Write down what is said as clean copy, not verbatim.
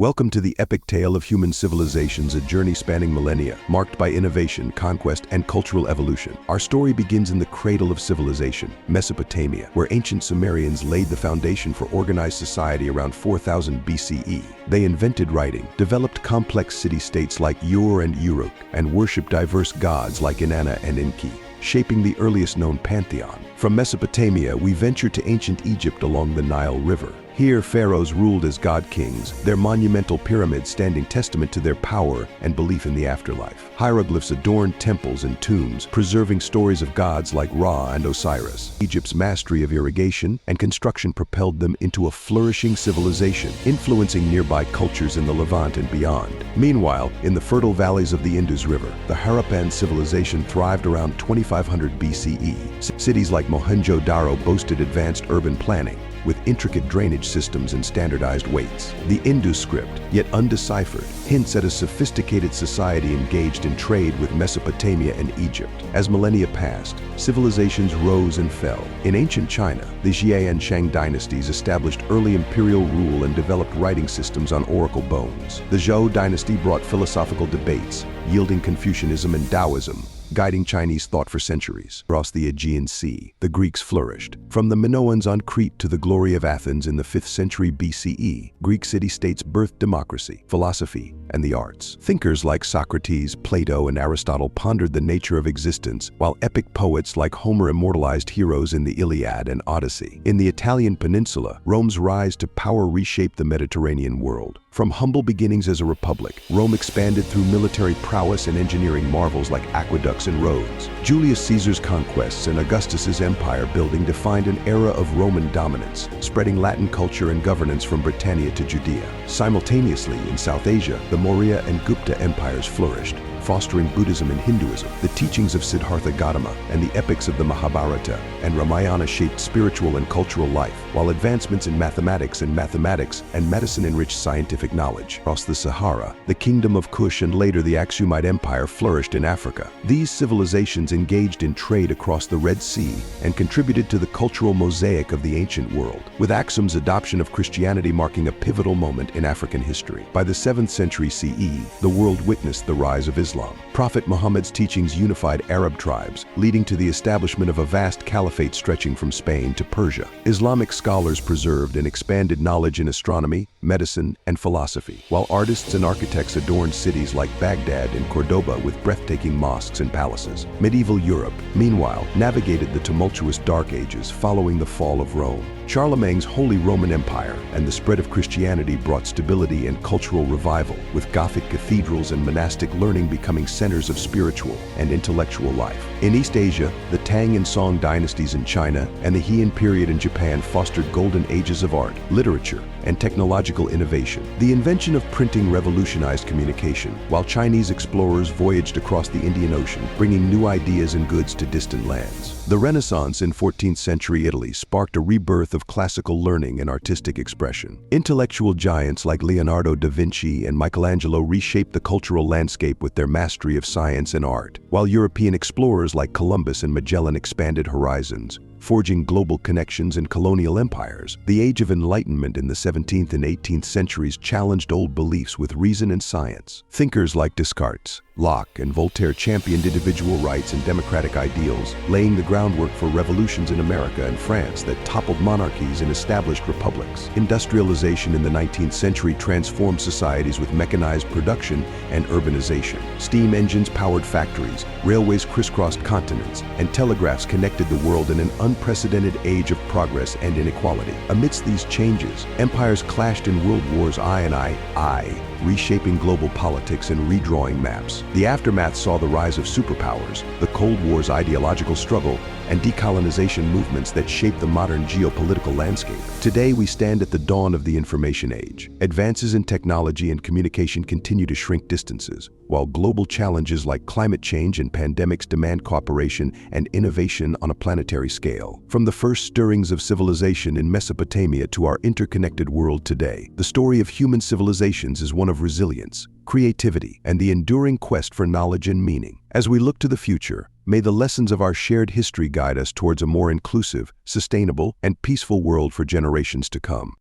Welcome to the epic tale of human civilizations, a journey spanning millennia, marked by innovation, conquest, and cultural evolution. Our story begins in the cradle of civilization, Mesopotamia, where ancient Sumerians laid the foundation for organized society around 4000 BCE. They invented writing, developed complex city-states like Ur and Uruk, and worshipped diverse gods like Inanna and Enki, shaping the earliest known pantheon. From Mesopotamia, we venture to ancient Egypt along the Nile River. Here, pharaohs ruled as god-kings, their monumental pyramids standing testament to their power and belief in the afterlife. Hieroglyphs adorned temples and tombs, preserving stories of gods like Ra and Osiris. Egypt's mastery of irrigation and construction propelled them into a flourishing civilization, influencing nearby cultures in the Levant and beyond. Meanwhile, in the fertile valleys of the Indus River, the Harappan civilization thrived around 2500 BCE. Cities like Mohenjo-Daro boasted advanced urban planning, with intricate drainage systems and standardized weights. The Indus script, yet undeciphered, hints at a sophisticated society engaged in trade with Mesopotamia and Egypt. As millennia passed, civilizations rose and fell. In ancient China, the Xie and Shang dynasties established early imperial rule and developed writing systems on oracle bones. The Zhou dynasty brought philosophical debates, yielding Confucianism and Taoism, guiding Chinese thought for centuries. Across the Aegean Sea, the Greeks flourished. From the Minoans on Crete to the glory of Athens in the 5th century BCE, Greek city-states birthed democracy, philosophy, and the arts. Thinkers like Socrates, Plato, and Aristotle pondered the nature of existence, while epic poets like Homer immortalized heroes in the Iliad and Odyssey. In the Italian peninsula, Rome's rise to power reshaped the Mediterranean world. From humble beginnings as a republic, Rome expanded through military prowess and engineering marvels like aqueducts and roads. Julius Caesar's conquests and Augustus's empire building defined an era of Roman dominance, spreading Latin culture and governance from Britannia to Judea. Simultaneously, in South Asia, the Maurya and Gupta empires flourished, fostering Buddhism and Hinduism. The teachings of Siddhartha Gautama and the epics of the Mahabharata and Ramayana shaped spiritual and cultural life, while advancements in mathematics and medicine enriched scientific knowledge. Across the Sahara, the kingdom of Kush and later the Aksumite Empire flourished in Africa. These civilizations engaged in trade across the Red Sea and contributed to the cultural mosaic of the ancient world, with Aksum's adoption of Christianity marking a pivotal moment in African history. By the 7th century CE, the world witnessed the rise of Islam. Prophet Muhammad's teachings unified Arab tribes, leading to the establishment of a vast caliphate stretching from Spain to Persia. Islamic scholars preserved and expanded knowledge in astronomy, medicine, and philosophy, while artists and architects adorned cities like Baghdad and Cordoba with breathtaking mosques and palaces. Medieval Europe, meanwhile, navigated the tumultuous Dark Ages following the fall of Rome. Charlemagne's Holy Roman Empire and the spread of Christianity brought stability and cultural revival, with Gothic cathedrals and monastic learning becoming centers of spiritual and intellectual life. In East Asia, the Tang and Song dynasties in China and the Heian period in Japan fostered golden ages of art, literature, and technological innovation. The invention of printing revolutionized communication, while Chinese explorers voyaged across the Indian Ocean, bringing new ideas and goods to distant lands. The Renaissance in 14th century Italy sparked a rebirth of classical learning and artistic expression. Intellectual giants like Leonardo da Vinci and Michelangelo reshaped the cultural landscape with their mastery of science and art, while European explorers like Columbus and Magellan expanded horizons, forging global connections and colonial empires. The Age of Enlightenment in the 17th and 18th centuries challenged old beliefs with reason and science. Thinkers like Descartes, Locke, and Voltaire championed individual rights and democratic ideals, laying the groundwork for revolutions in America and France that toppled monarchies and established republics. Industrialization in the 19th century transformed societies with mechanized production and urbanization. Steam engines powered factories, railways crisscrossed continents, and telegraphs connected the world in an unprecedented age of progress and inequality. Amidst these changes, empires clashed in world wars I, reshaping global politics and redrawing maps. The aftermath saw the rise of superpowers, the Cold War's ideological struggle, and decolonization movements that shaped the modern geopolitical landscape. Today, we stand at the dawn of the information age. Advances in technology and communication continue to shrink distances, while global challenges like climate change and pandemics demand cooperation and innovation on a planetary scale. From the first stirrings of civilization in Mesopotamia to our interconnected world today, the story of human civilizations is one of resilience, creativity, and the enduring quest for knowledge and meaning. As we look to the future, may the lessons of our shared history guide us towards a more inclusive, sustainable, and peaceful world for generations to come.